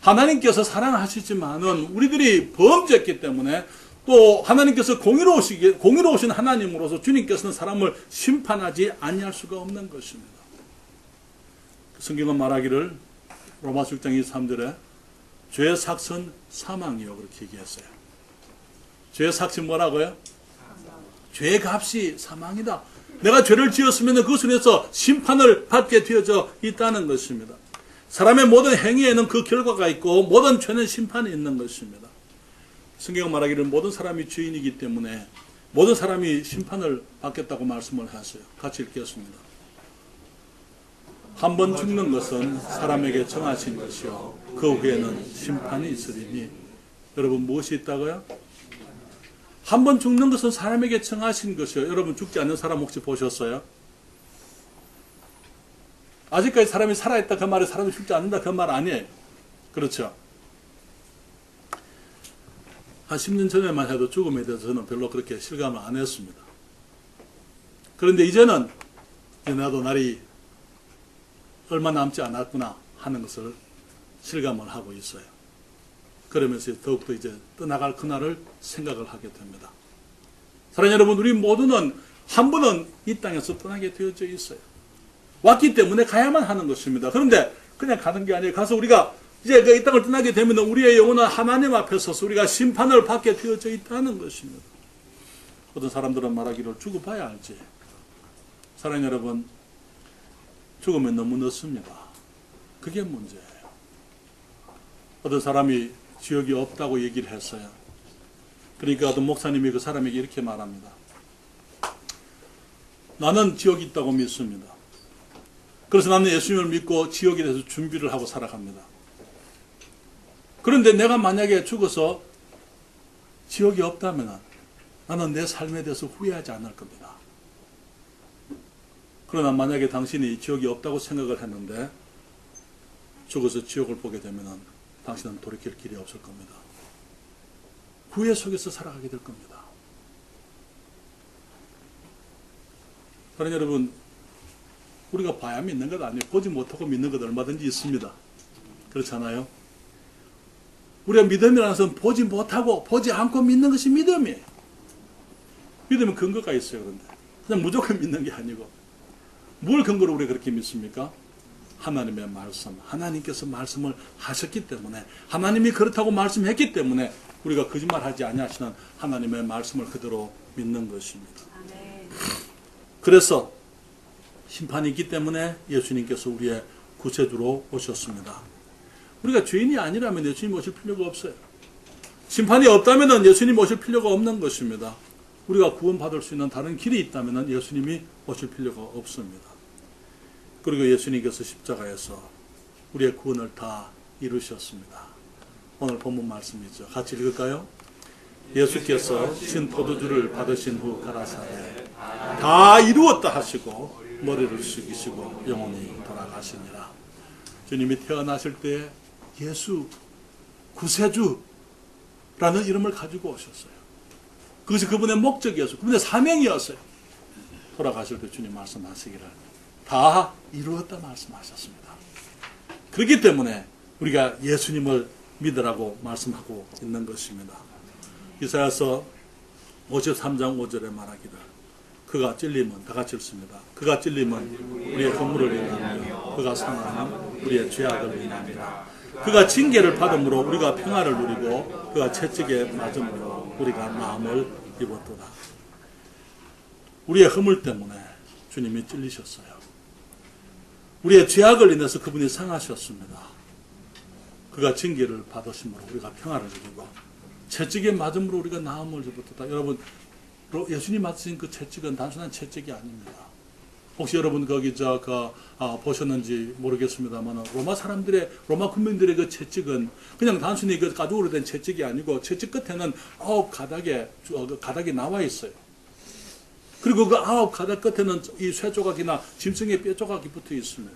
하나님께서 사랑하시지만은 우리들이 범죄했기 때문에 또 하나님께서 공의로우신 하나님으로서 주님께서는 사람을 심판하지 아니할 수가 없는 것입니다. 성경은 말하기를 로마서 6장 23절에 죄의 삭은 사망이요 그렇게 얘기했어요. 죄의 삭은 뭐라고요? 죄의 값이 사망이다. 내가 죄를 지었으면 그것을 해서 심판을 받게 되어져 있다는 것입니다. 사람의 모든 행위에는 그 결과가 있고 모든 죄는 심판이 있는 것입니다. 성경은 말하기를 모든 사람이 죄인이기 때문에 모든 사람이 심판을 받겠다고 말씀을 하세요. 같이 읽겠습니다. 한 번 죽는 것은 사람에게 정하신 것이요 그 후에는 심판이 있으리니. 여러분, 무엇이 있다고요? 한 번 죽는 것은 사람에게 정하신 것이요. 여러분, 죽지 않는 사람 혹시 보셨어요? 아직까지 사람이 살아있다 그 말이 사람이 죽지 않는다 그 말 아니에요. 그렇죠? 한 10년 전에만 해도 죽음에 대해서 저는 별로 그렇게 실감을 안 했습니다. 그런데 이제는 나도 날이 얼마 남지 않았구나 하는 것을 실감을 하고 있어요. 그러면서 더욱더 이제 떠나갈 그날을 생각을 하게 됩니다. 사랑하는 여러분, 우리 모두는 한 번은 이 땅에서 떠나게 되어져 있어요. 왔기 때문에 가야만 하는 것입니다. 그런데 그냥 가는 게 아니에요. 가서 우리가 이제 이 땅을 떠나게 되면 우리의 영혼은 하나님 앞에 서서 우리가 심판을 받게 되어져 있다는 것입니다. 어떤 사람들은 말하기를 죽어 봐야 알지. 사랑하는 여러분, 죽으면 너무 늦습니다. 그게 문제예요. 어떤 사람이 지옥이 없다고 얘기를 했어요. 그러니까 어떤 목사님이 그 사람에게 이렇게 말합니다. 나는 지옥이 있다고 믿습니다. 그래서 나는 예수님을 믿고 지옥에 대해서 준비를 하고 살아갑니다. 그런데 내가 만약에 죽어서 지옥이 없다면 나는 내 삶에 대해서 후회하지 않을 겁니다. 그러나 만약에 당신이 지옥이 없다고 생각을 했는데 죽어서 지옥을 보게 되면 당신은 돌이킬 길이 없을 겁니다. 후회 속에서 살아가게 될 겁니다. 그러나 여러분, 우리가 봐야 믿는 것 아니에요. 보지 못하고 믿는 것 얼마든지 있습니다. 그렇잖아요? 우리가 믿음이라는 것은 보지 못하고 보지 않고 믿는 것이 믿음이에요. 믿음은 근거가 있어요. 그런데 그냥 무조건 믿는 게 아니고 뭘 근거로 우리가 그렇게 믿습니까? 하나님의 말씀, 하나님께서 말씀을 하셨기 때문에, 하나님이 그렇다고 말씀했기 때문에 우리가 거짓말하지 아니하시는 하나님의 말씀을 그대로 믿는 것입니다. 그래서 심판이 있기 때문에 예수님께서 우리의 구세주로 오셨습니다. 우리가 죄인이 아니라면 예수님 오실 필요가 없어요. 심판이 없다면 예수님 오실 필요가 없는 것입니다. 우리가 구원받을 수 있는 다른 길이 있다면 예수님이 오실 필요가 없습니다. 그리고 예수님께서 십자가에서 우리의 구원을 다 이루셨습니다. 오늘 본문 말씀이죠. 같이 읽을까요? 예수께서 신 포도주를 받으신 후 가라사대 다 이루었다 하시고 머리를 숙이시고 영원히 돌아가시니라. 주님이 태어나실 때 예수 구세주라는 이름을 가지고 오셨어요. 그것이 그분의 목적이었어요. 그분의 사명이었어요. 돌아가실 때 주님 말씀하시기를 다 이루었다 말씀하셨습니다. 그렇기 때문에 우리가 예수님을 믿으라고 말씀하고 있는 것입니다. 이사야서 53장 5절에 말하기를 그가 찔림은 다 같이 읽습니다. 그가 찔림은 우리의 허물을 인하며 그가 상함은 우리의 죄악을 인하니라. 그가 징계를 받음으로 우리가 평화를 누리고 그가 채찍에 맞음으로 우리가 마음을 입었도다. 우리의 허물 때문에 주님이 찔리셨어요. 우리의 죄악을 인해서 그분이 상하셨습니다. 그가 징계를 받으심으로 우리가 평화를 누리고 채찍에 맞음으로 우리가 마음을 입었도다. 여러분, 예수님 맞으신 그 채찍은 단순한 채찍이 아닙니다. 혹시 여러분 거기 보셨는지 모르겠습니다만 로마 군민들의 그 채찍은 그냥 단순히 그 가죽으로 된 채찍이 아니고 채찍 끝에는 9가닥이 나와 있어요. 그리고 그 9가닥 끝에는 이 쇠조각이나 짐승의 뼈조각이 붙어 있습니다.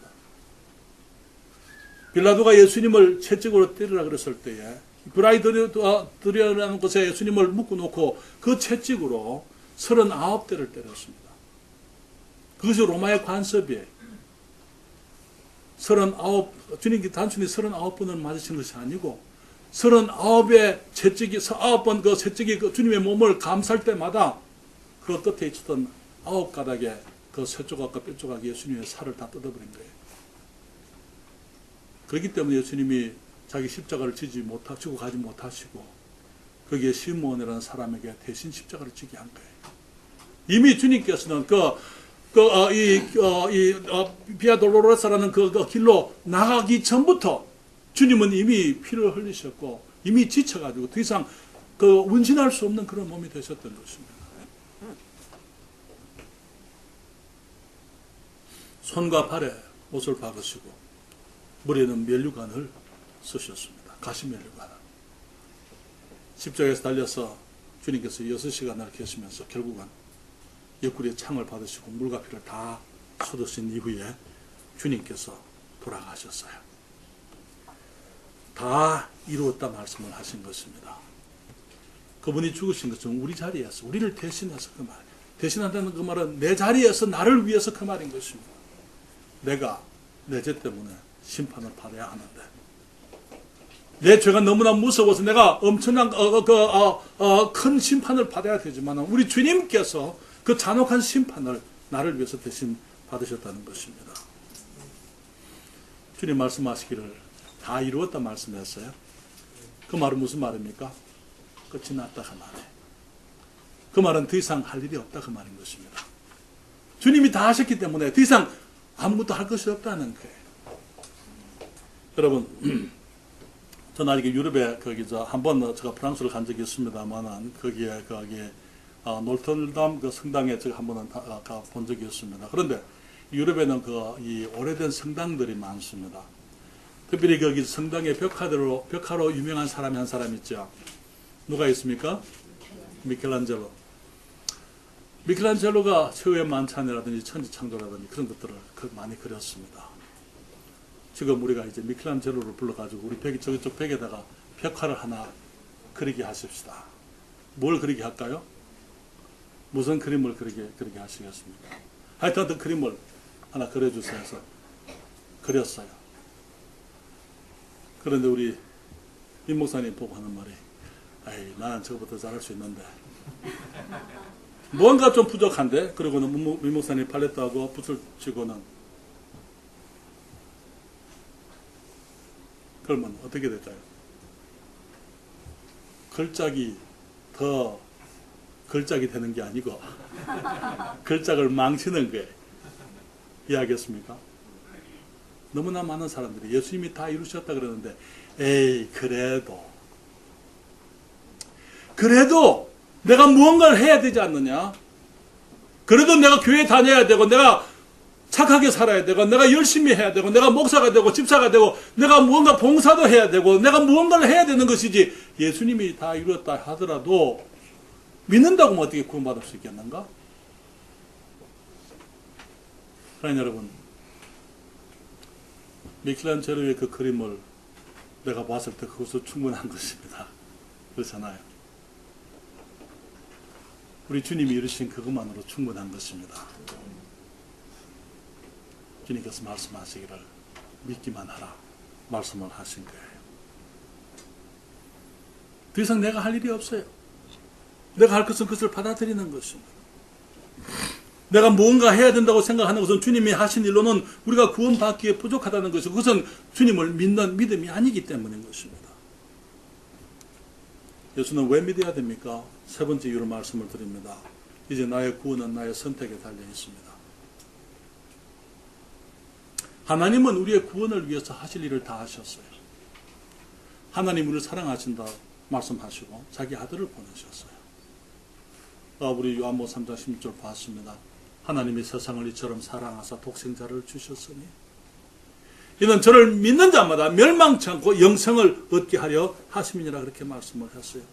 빌라도가 예수님을 채찍으로 때리라 그랬을 때에 브라이 드려라는 곳에 예수님을 묶어놓고 그 채찍으로 39대를 때렸습니다. 그것이 로마의 관습이에요. 주님께 단순히 39번을 맞으신 것이 아니고 39의 채찍이 39번 그 채찍이 주님의 몸을 감쌀 때마다 그 끝에 있었던 9가닥의 그 쇠조각과 뼈조각이 예수님의 살을 다 뜯어버린 거예요. 그렇기 때문에 예수님이 자기 십자가를 지고 가지 못하시고 거기에 시므온이라는 사람에게 대신 십자가를 지게 한 거예요. 이미 주님께서는 비아 돌로로사라는 그 길로 나가기 전부터 주님은 이미 피를 흘리셨고 이미 지쳐가지고 더 이상 운신할 수 없는 그런 몸이 되셨던 것입니다. 손과 발에 옷을 박으시고 머리에는 면류관을 쓰셨습니다. 가시 면류관을. 십자가에서 달려서 주님께서 6시간을 계시면서 결국은 옆구리에 창을 받으시고 물과 피를 다 쏟으신 이후에 주님께서 돌아가셨어요. 다 이루었다 말씀을 하신 것입니다. 그분이 죽으신 것은 우리 자리에서, 우리를 대신해서 그 말. 대신한다는 그 말은 내 자리에서 나를 위해서 그 말인 것입니다. 내가 내 죄 때문에 심판을 받아야 하는데 내 죄가 너무나 무서워서 내가 엄청난 큰 심판을 받아야 되지만 우리 주님께서 그 잔혹한 심판을 나를 위해서 대신 받으셨다는 것입니다. 주님 말씀하시기를 다 이루었다 말씀했어요. 그 말은 무슨 말입니까? 끝이 났다 그 말이에요. 그 말은 더 이상 할 일이 없다 그 말인 것입니다. 주님이 다 하셨기 때문에 더 이상 아무것도 할 것이 없다는 거예요. 여러분, 저는 아직 유럽에 한번 제가 프랑스를 간 적이 있습니다만은 거기에 노르트담 그 성당에 제가 한번은 가본 적이 있습니다. 그런데 유럽에는 이 오래된 성당들이 많습니다. 특별히 거기 성당의 벽화로 유명한 사람이 한 사람 있죠. 누가 있습니까? 미켈란젤로. 미켈란젤로가 최후의 만찬이라든지 천지창조라든지 그런 것들을 많이 그렸습니다. 지금 우리가 이제 미켈란젤로를 불러가지고 우리 저쪽 벽에다가 벽화를 하나 그리게 하십시다. 뭘 그리게 할까요? 무슨 그림을 그리게 하시겠습니까? 하여튼 어떤 그림을 하나 그려주세요 해서 그렸어요. 그런데 우리 임 목사님 보고 하는 말이 아이 나는 저거보다 잘할 수 있는데 뭔가 좀 부족한데 그리고는 임 목사님 팔레트하고 붓을 쥐고는 그러면 어떻게 될까요? 걸작이 더 걸작이 되는 게 아니고 걸작을 망치는 거예요. 이해하겠습니까? 너무나 많은 사람들이 예수님이 다 이루셨다 그러는데 에이 그래도 내가 무언가를 해야 되지 않느냐? 그래도 내가 교회 다녀야 되고 내가 착하게 살아야 되고 내가 열심히 해야 되고 내가 목사가 되고 집사가 되고 내가 무언가 봉사도 해야 되고 내가 무언가를 해야 되는 것이지 예수님이 다 이루었다 하더라도 믿는다고 뭐 어떻게 구원받을 수 있겠는가? 그러니 여러분 미켈란젤로의 그 그림을 내가 봤을 때 그것도 충분한 것입니다. 그렇잖아요. 우리 주님이 이루신 그것만으로 충분한 것입니다. 주님께서 말씀하시기를 믿기만 하라 말씀을 하신 거예요. 더 이상 내가 할 일이 없어요. 내가 할 것은 그것을 받아들이는 것입니다. 내가 무언가 해야 된다고 생각하는 것은 주님이 하신 일로는 우리가 구원받기에 부족하다는 것이고 그것은 주님을 믿는 믿음이 아니기 때문인 것입니다. 예수는 왜 믿어야 됩니까? 세 번째 이유로 말씀을 드립니다. 이제 나의 구원은 나의 선택에 달려 있습니다. 하나님은 우리의 구원을 위해서 하실 일을 다 하셨어요. 하나님 우리를 사랑하신다 말씀하시고 자기 아들을 보내셨어요. 우리 요한복음 3장 16절 봤습니다. 하나님이 세상을 이처럼 사랑하사 독생자를 주셨으니 이는 저를 믿는 자마다 멸망치 않고 영생을 얻게 하려 하심이니라 그렇게 말씀을 했어요.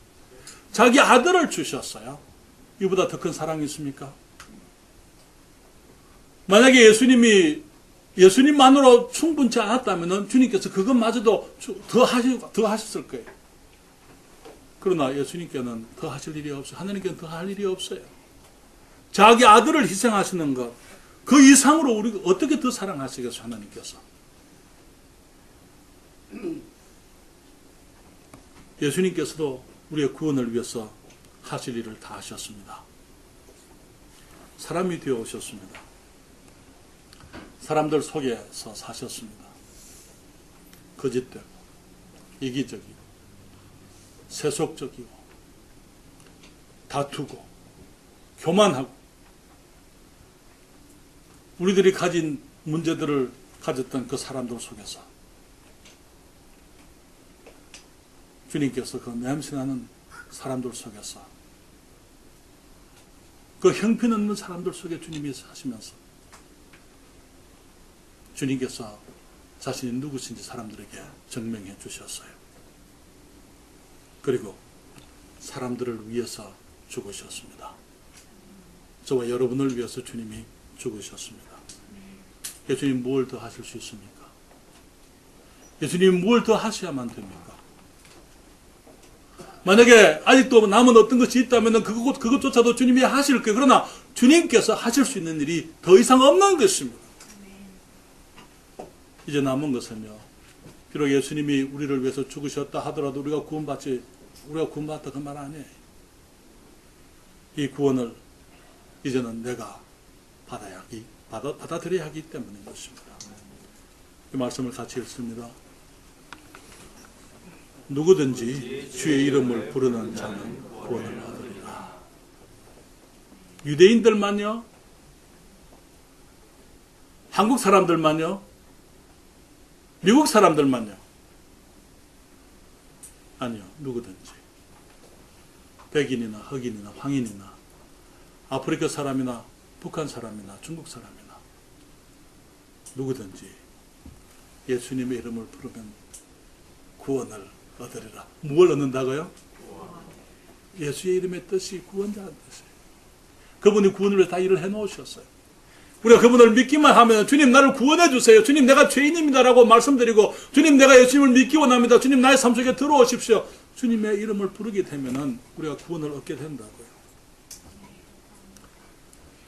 자기 아들을 주셨어요. 이보다 더 큰 사랑이 있습니까? 만약에 예수님만으로 충분치 않았다면 주님께서 그것마저도 더 하셨을 거예요. 그러나 예수님께는 더 하실 일이 없어요. 하나님께는 더 할 일이 없어요. 자기 아들을 희생하시는 것, 그 이상으로 우리가 어떻게 더 사랑하시겠어요, 하나님께서. 예수님께서도 우리의 구원을 위해서 하실 일을 다 하셨습니다. 사람이 되어 오셨습니다. 사람들 속에서 사셨습니다. 거짓되고, 이기적이고, 세속적이고, 다투고, 교만하고, 우리들이 가진 문제들을 가졌던 그 사람들 속에서 주님께서 그 냄새나는 사람들 속에서 그 형편없는 사람들 속에 주님이 사시면서 주님께서 자신이 누구신지 사람들에게 증명해 주셨어요. 그리고 사람들을 위해서 죽으셨습니다. 저와 여러분을 위해서 주님이 죽으셨습니다. 예수님 뭘 더 하실 수 있습니까? 예수님 뭘 더 하셔야만 됩니까? 만약에 아직도 남은 어떤 것이 있다면 그것조차도 주님이 하실 거예요. 그러나 주님께서 하실 수 있는 일이 더 이상 없는 것입니다. 이제 남은 것은요, 비록 예수님이 우리를 위해서 죽으셨다 하더라도 우리가 구원받다 그 말 아니에요. 이 구원을 이제는 내가 받아들여야 하기 때문인 것입니다. 이 말씀을 같이 읽습니다. 누구든지 주의 이름을 부르는 자는 구원을 얻으리라. 유대인들만요? 한국 사람들만요? 미국 사람들만요? 아니요, 누구든지. 백인이나 흑인이나 황인이나 아프리카 사람이나 북한 사람이나 중국 사람이나 누구든지 예수님의 이름을 부르면 구원을 얻으리라. 무엇을 얻는다고요? 예수의 이름의 뜻이 구원자라는 뜻이에요. 그분이 구원을 위해서 다 일을 해놓으셨어요. 우리가 그분을 믿기만 하면 주님 나를 구원해 주세요. 주님 내가 죄인입니다라고 말씀드리고 주님 내가 예수님을 믿기 원합니다. 주님 나의 삶 속에 들어오십시오. 주님의 이름을 부르게 되면 우리가 구원을 얻게 된다고요.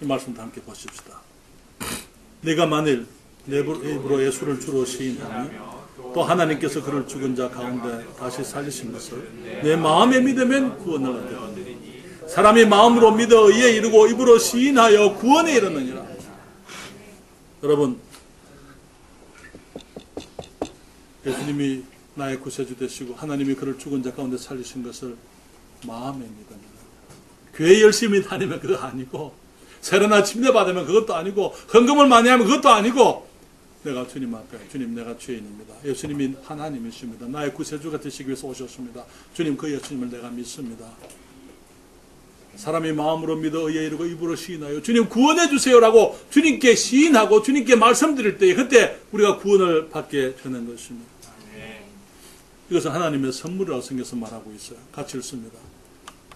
이 말씀도 함께 보십시다. 내가 만일 내 입으로 예수를 주로 시인하며 또 하나님께서 그를 죽은 자 가운데 다시 살리신 것을 내 마음에 믿으면 구원을 얻으리니 사람이 마음으로 믿어 의에 이르고 입으로 시인하여 구원에 이르느니라. 여러분, 예수님이 나의 구세주 되시고 하나님이 그를 죽은 자 가운데 살리신 것을 마음에 믿으면, 교회 열심히 다니면 그거 아니고, 세례나 침례 받으면 그것도 아니고, 헌금을 많이 하면 그것도 아니고, 내가 주님 앞에, 주님 내가 죄인입니다. 예수님이 하나님이십니다. 나의 구세주가 되시기 위해서 오셨습니다. 주님 그 예수님을 내가 믿습니다. 사람이 마음으로 믿어 의에 이르고 입으로 시인하여 주님 구원해 주세요라고 주님께 시인하고 주님께 말씀드릴 때 그때 우리가 구원을 받게 되는 것입니다. 이것은 하나님의 선물이라고 생겨서 말하고 있어요. 같이 읽습니다.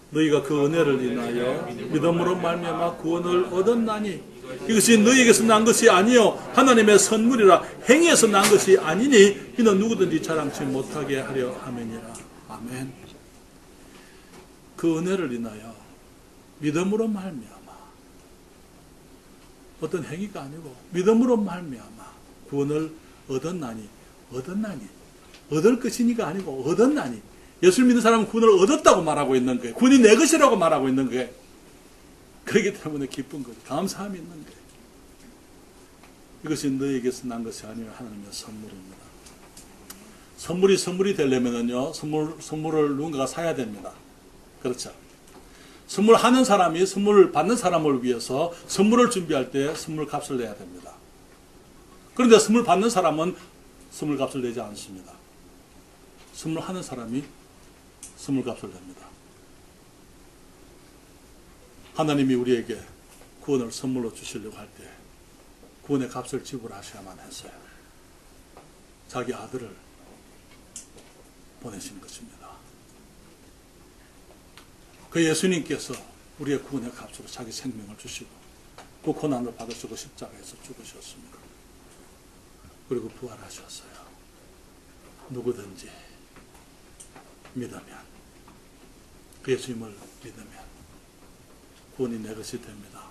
너희가 그 은혜를 인하여 믿음으로 말미암아 구원을 얻었나니 이것이 너희에게서 난 것이 아니요 하나님의 선물이라 행위에서 난 것이 아니니 이는 누구든지 자랑치 못하게 하려 함이니라. 아멘. 그 은혜를 인하여 믿음으로 말미암아, 어떤 행위가 아니고 믿음으로 말미암아 구원을 얻었나니, 얻을 것이니가 아니고 얻었나니. 예수를 믿는 사람은 구원을 얻었다고 말하고 있는 거예요. 구원이 내 것이라고 말하고 있는 거예요. 그렇기 때문에 기쁜 거죠. 감사함이 있는 거예요. 이것이 너에게서 난 것이 아니라 하나님의 선물입니다. 선물이 되려면요, 선물을 누군가가 사야 됩니다. 그렇죠. 선물하는 사람이 선물을 받는 사람을 위해서 선물을 준비할 때 선물 값을 내야 됩니다. 그런데 선물 받는 사람은 선물 값을 내지 않습니다. 선물하는 사람이 선물 값을 냅니다. 하나님이 우리에게 구원을 선물로 주시려고 할 때 구원의 값을 지불하셔야만 했어요. 자기 아들을 보내신 것입니다. 그 예수님께서 우리의 구원의 값으로 자기 생명을 주시고 그 고난을 받으시고 십자가에서 죽으셨습니다. 그리고 부활하셨어요. 누구든지 믿으면, 그 예수님을 믿으면 구원이 내 것이 됩니다.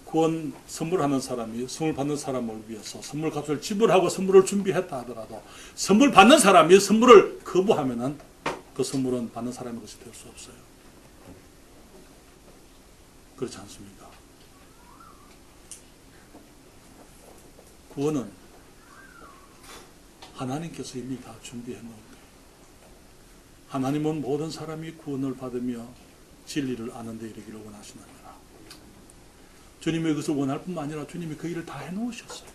구원 선물하는 사람이 선물 받는 사람을 위해서 선물 값을 지불하고 선물을 준비했다 하더라도 선물 받는 사람이 선물을 거부하면은 그 선물은 받는 사람의 것이 될 수 없어요. 그렇지 않습니까? 구원은 하나님께서 이미 다 준비해 놓은 거예요. 하나님은 모든 사람이 구원을 받으며 진리를 아는 데 이르기를 원하시느니라. 주님이 그것을 원할 뿐만 아니라 주님이 그 일을 다 해놓으셨어요.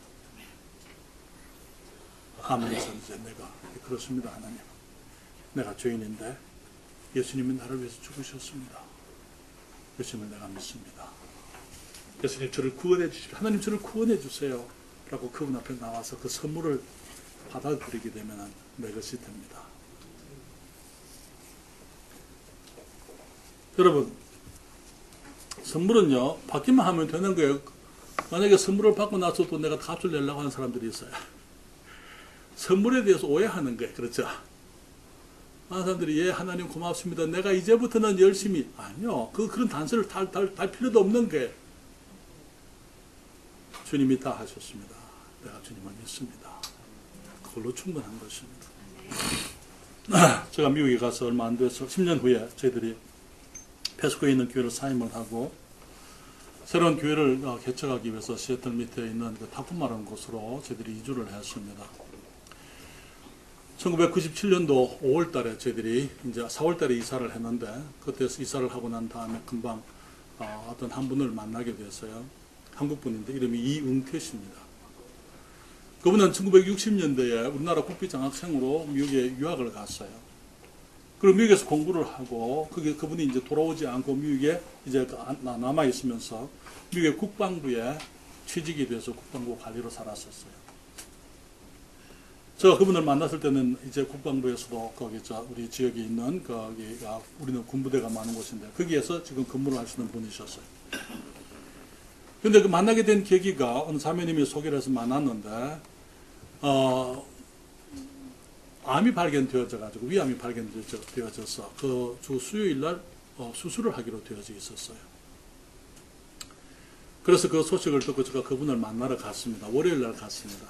하늘에서 이제 내가 그렇습니다. 하나님, 내가 죄인인데 예수님이 나를 위해서 죽으셨습니다. 예수님을 내가 믿습니다. 예수님 저를 구원해 주시고 하나님 저를 구원해 주세요 라고 그분 앞에 나와서 그 선물을 받아들이게 되면 내 것이 됩니다. 여러분, 선물은요 받기만 하면 되는 거예요. 만약에 선물을 받고 나서도 내가 값을 내려고 하는 사람들이 있어요. 선물에 대해서 오해하는 거예요. 그렇죠? 많은 사람들이 예 하나님 고맙습니다. 내가 이제부터는 열심히. 아니요. 그런 단서를 달 필요도 없는 거예요. 주님이 다 하셨습니다. 내가 주님을 믿습니다. 그걸로 충분한 것입니다. 제가 미국에 가서 얼마 안 돼서 10년 후에 저희들이 페스코에 있는 교회를 사임을 하고 새로운 교회를 개척하기 위해서 시애틀 밑에 있는 그 타쿠마라는 곳으로 저희들이 이주를 했습니다. 1997년도 5월 달에 저희들이 이제 4월 달에 이사를 했는데 그때서 이사를 하고 난 다음에 금방 어떤 한 분을 만나게 됐어요. 한국 분인데 이름이 이응태 씨입니다. 그분은 1960년대에 우리나라 국비장학생으로 미국에 유학을 갔어요. 그리고 미국에서 공부를 하고 그분이 이제 돌아오지 않고 미국에 이제 남아 있으면서 미국의 국방부에 취직이 돼서 국방부 관리로 살았었어요. 제가 그분을 만났을 때는 이제 국방부에서도 거기 우리 지역에 있는 거기가 우리는 군부대가 많은 곳인데 거기에서 지금 근무를 하시는 분이셨어요. 근데 그 만나게 된 계기가 어느 자매님이 소개를 해서 만났는데 암이 발견되어져가지고 위암이 발견되어져서 그 주 수요일 날 수술을 하기로 되어져 있었어요. 그래서 그 소식을 듣고 제가 그분을 만나러 갔습니다. 월요일 날 갔습니다.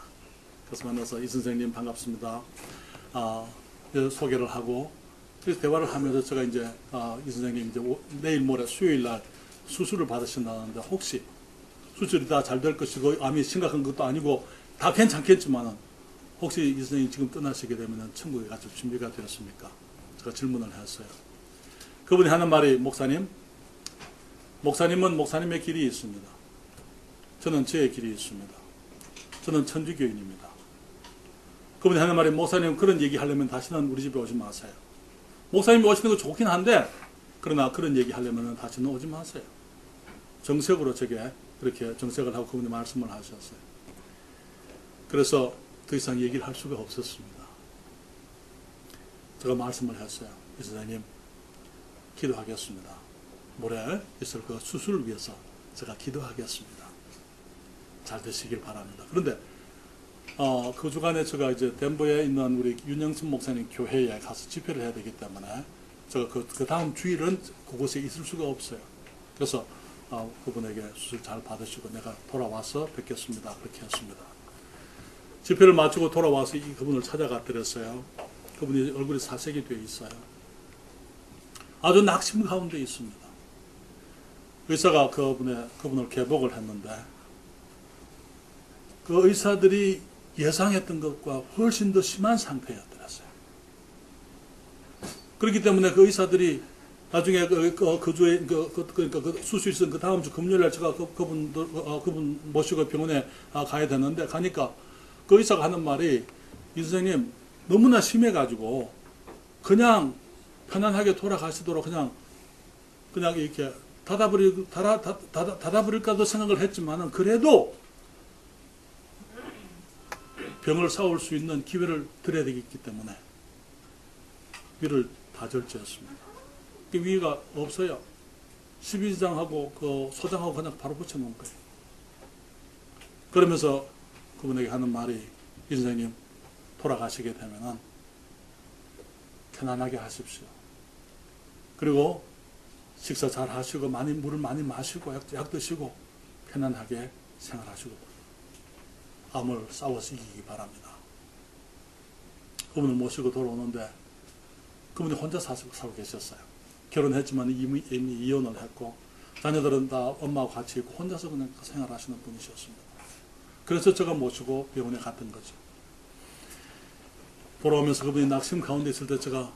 그래서 만나서 이 선생님 반갑습니다. 소개를 하고 그래서 대화를 하면서 제가 이제 이 선생님 이제 내일 모레 수요일 날 수술을 받으신다는데 혹시 수술이 다 잘 될 것이고 암이 심각한 것도 아니고 다 괜찮겠지만은 혹시 이 선생님이 지금 떠나시게 되면 천국에 갈 준비가 되었습니까? 제가 질문을 했어요. 그분이 하는 말이 목사님은 목사님의 길이 있습니다. 저는 저의 길이 있습니다. 저는 천주교인입니다. 그분이 하는 말이 목사님 그런 얘기 하려면 다시는 우리 집에 오지 마세요. 목사님이 오시는 거 좋긴 한데 그러나 그런 얘기 하려면 다시는 오지 마세요. 정색으로 제게 그렇게 정색을 하고 그분이 말씀을 하셨어요. 그래서 더 이상 얘기를 할 수가 없었습니다. 제가 말씀을 했어요. 이 선생님 기도하겠습니다. 모레 있을 그 수술을 위해서 제가 기도하겠습니다. 잘 되시길 바랍니다. 그런데 그 주간에 제가 이제 덴버에 있는 우리 윤영순 목사님 교회에 가서 집회를 해야 되기 때문에 제가 그 다음 주일은 그곳에 있을 수가 없어요. 그래서 그분에게 수술 잘 받으시고 내가 돌아와서 뵙겠습니다. 그렇게 했습니다. 집회를 마치고 돌아와서 그분을 찾아갔더랬어요. 그분이 얼굴에 사색이 되어 있어요. 아주 낙심 가운데 있습니다. 의사가 그분을 개복을 했는데 그 의사들이 예상했던 것과 훨씬 더 심한 상태였더랬어요. 그렇기 때문에 그 의사들이 나중에 그 주에 그 수술 있은 그 다음 주 금요일날 제가 그분 모시고 병원에 가야 되는데 가니까 그 의사가 하는 말이 이 선생님 너무나 심해가지고 그냥 편안하게 돌아가시도록 그냥 이렇게 닫아버릴까도 생각을 했지만은 그래도 병을 싸울 수 있는 기회를 드려야 되기 때문에 위를 다 절제했습니다. 그 위가 없어요. 12지장하고 그 소장하고 그냥 바로 붙여놓은 거예요. 그러면서 그분에게 하는 말이 이 선생님 돌아가시게 되면은 편안하게 하십시오. 그리고 식사 잘 하시고 물을 많이 마시고 약 드시고 편안하게 생활하시고 암을 싸워서 이기기 바랍니다. 그분을 모시고 돌아오는데 그분이 혼자 살고 계셨어요. 결혼했지만 이미 이혼을 했고 자녀들은 다 엄마와 같이 있고 혼자서 그냥 생활하시는 분이셨습니다. 그래서 제가 모시고 병원에 갔던 거죠. 돌아오면서 그분이 낙심 가운데 있을 때 제가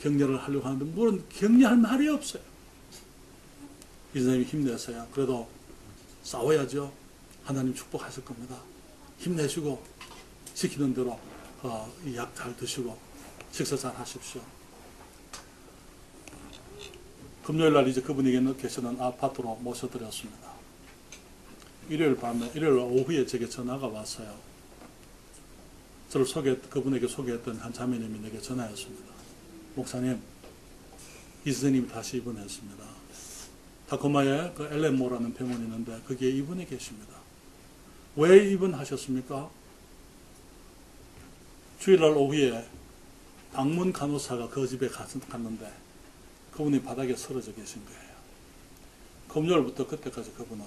격려를 하려고 하는데 물론 격려할 말이 없어요. 이 선생님이 힘내세요. 그래도 싸워야죠. 하나님 축복하실 겁니다. 힘내시고 시키는 대로 약 잘 드시고 식사 잘 하십시오. 금요일날 이제 그분에게 계시는 아파트로 모셔드렸습니다. 일요일 오후에 제게 전화가 왔어요. 그분에게 소개했던 한 자매님이 내게 전화했습니다. 목사님, 이 선생님이 다시 입원했습니다. 타코마에 그 엘렌모라는 병원이 있는데 거기에 입원해 계십니다. 왜 입원하셨습니까? 주일날 오후에 방문 간호사가 그 집에 갔는데 그분이 바닥에 쓰러져 계신 거예요. 금요일부터 그때까지 그분은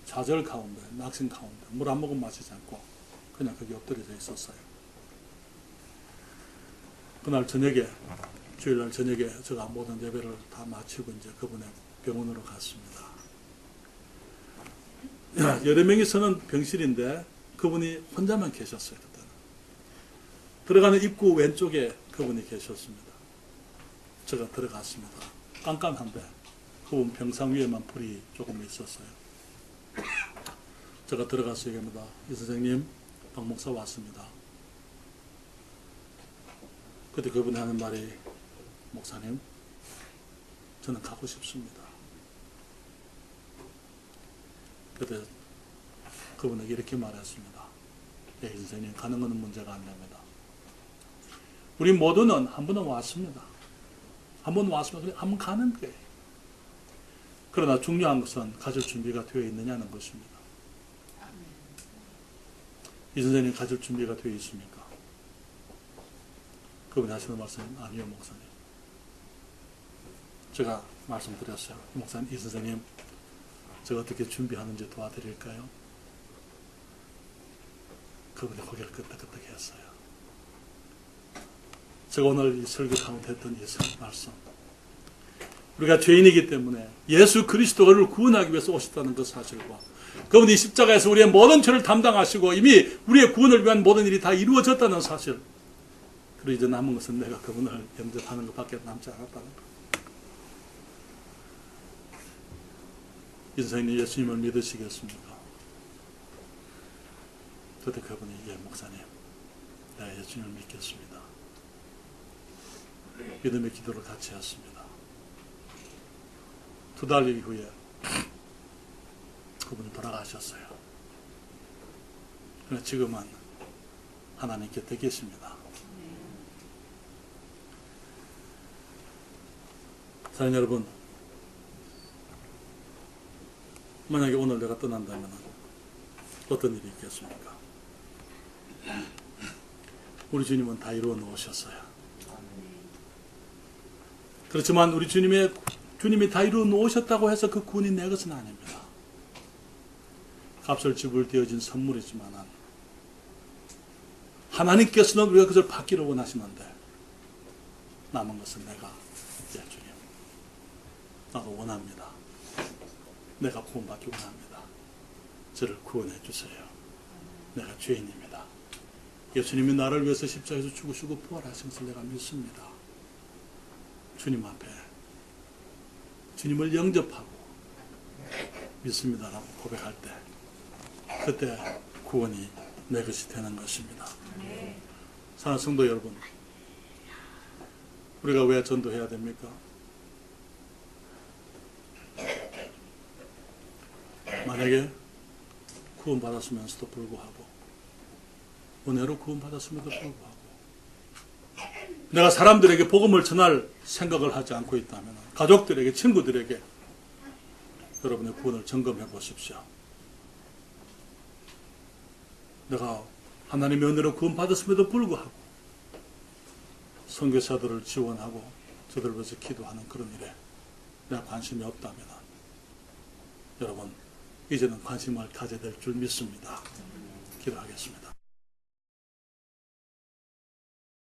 좌절 가운데, 낙심 가운데 물 한 모금 마시지 않고 그냥 거기 엎드려져 있었어요. 그날 저녁에, 주일날 저녁에 제가 모든 예배를 다 마치고 이제 그분의 병원으로 갔습니다. 여러 명이 서는 병실인데 그분이 혼자만 계셨어요. 그때는. 들어가는 입구 왼쪽에 그분이 계셨습니다. 제가 들어갔습니다. 깜깜한데 그분 병상 위에만 불이 조금 있었어요. 제가 들어가서 얘기합니다. 이 선생님, 박 목사 왔습니다. 그때 그분이 하는 말이 목사님, 저는 가고 싶습니다. 그때 그분에게 이렇게 말했습니다. 예, 선생님, 가는 것은 문제가 안 됩니다. 우리 모두는 한 번은 왔습니다. 한 번 왔으면 한 번 가는 거예요. 그러나 중요한 것은 가질 준비가 되어 있느냐는 것입니다. 이 선생님 가질 준비가 되어 있습니까? 그분이 하시는 말씀은 아니요, 목사님. 제가 말씀드렸어요. 목사님, 이 선생님 제가 어떻게 준비하는지 도와드릴까요? 그분이 고개를 끄덕끄덕 했어요. 제가 오늘 이 설교 가운데 했던 이 말씀, 우리가 죄인이기 때문에 예수 그리스도를 구원하기 위해서 오셨다는 그 사실과 그분이 십자가에서 우리의 모든 죄를 담당하시고 이미 우리의 구원을 위한 모든 일이 다 이루어졌다는 사실, 그리고 이제 남은 것은 내가 그분을 영접하는 것밖에 남지 않았다는 것. 이 선생님, 예수님을 믿으시겠습니까? 그때 그분이, 예, 목사님, 네, 예수님을 믿겠습니다. 믿음의 기도를 같이 했습니다. 2달 이후에 그분이 돌아가셨어요. 그러나 지금은 하나님 곁에 계십니다. 사랑하는 여러분, 만약에 오늘 내가 떠난다면 어떤 일이 있겠습니까? 우리 주님은 다 이루어 놓으셨어요. 그렇지만 우리 주님의 주님이 다 이루어 놓으셨다고 해서 그 구원이 내 것은 아닙니다. 값을 지불 되어진 선물이지만 하나님께서는 우리가 그것을 받기를 원하시는데 남은 것은 내가 주님 나도 원합니다. 내가 구원받기 원합니다. 저를 구원해 주세요. 내가 죄인입니다. 예수님이 나를 위해서 십자가에서 죽으시고 부활하신 것을 내가 믿습니다. 주님 앞에 주님을 영접하고 믿습니다라고 고백할 때 그때 구원이 내 것이 되는 것입니다. 사랑하는 성도 여러분, 우리가 왜 전도해야 됩니까? 만약에 구원받았으면서도 불구하고 은혜로 구원받았음에도 불구하고 내가 사람들에게 복음을 전할 생각을 하지 않고 있다면 가족들에게, 친구들에게 여러분의 구원을 점검해 보십시오. 내가 하나님의 은혜로 구원받았음에도 불구하고 선교사들을 지원하고 저들을 위해서 기도하는 그런 일에 내가 관심이 없다면 여러분 이제는 관심을 가져야 될 줄 믿습니다. 기도하겠습니다.